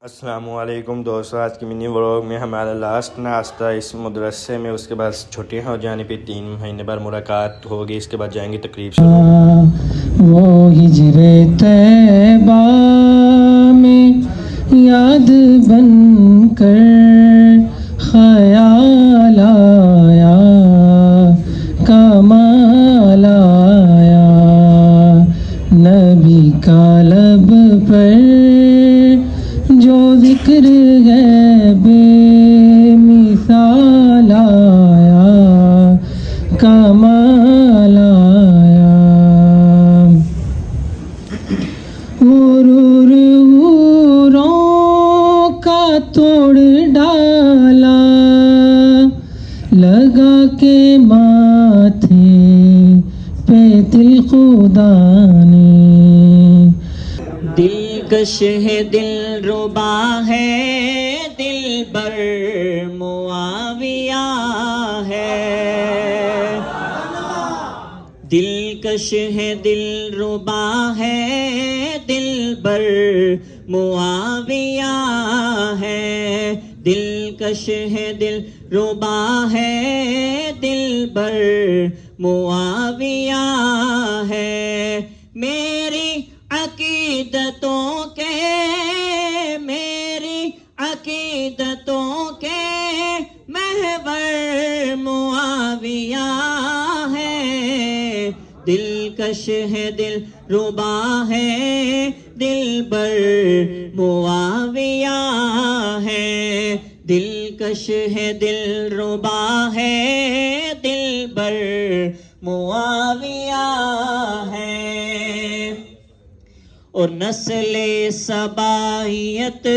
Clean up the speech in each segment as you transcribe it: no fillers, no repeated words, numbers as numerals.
السلام علیکم دوستو، آج کی منی ولاگ میں ہمارا لاسٹ ناشتہ اس مدرسے میں، اس کے بعد چھٹیاں ہو جانے پہ 3 مہینے بعد ملاقات ہوگی، اس کے بعد جائیں گے تقریب شروع۔ وہ ہجر طیبہ میں یاد بن کر خیال آیا، کمال آیا، نبی کا لب پر جو ذکر ہے بے مثال آیا، کمال آیا، غرور غروروں کا توڑ ڈالا، لگا کے ماتھے پہ دل خدا نے، دلکش ہے دل ربا ہے دل بر معاویہ ہے، دلکش ہے دل ربا ہے دل بر معاویہ ہے، دلکش ہے دل ربا ہے دل بر معاویہ ہے، میری عقیدتوں کے محور معاویہ ہے، دلکش ہے دل ربا ہے دل بر معاویہ ہے، دلکش ہے دل ربا ہے دل بر معاویہ ہے، اور نسل صبائیت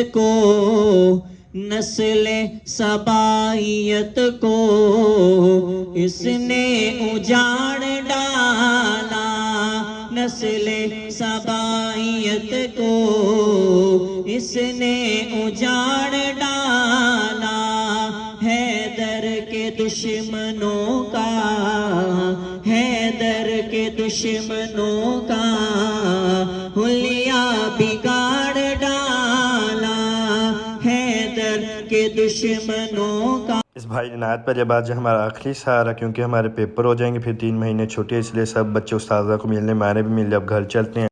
کو اس نے اجاڑ ڈالا، نسل صبائیت کو اس نے اجاڑ ڈالا، حیدر کے دشمنوں کا، حیدر کے دشمنوں کا حلیہ بگاڑ ڈالا، حیدر کے دشمنوں کا۔ اس بھائی عنایت پر جب آج ہمارا آخری سہارا، کیونکہ ہمارے پیپر ہو جائیں گے پھر 3 مہینے چھٹی، اس لیے سب بچے استاذہ کو ملنے، مانے بھی مل لے، اب گھر چلتے ہیں۔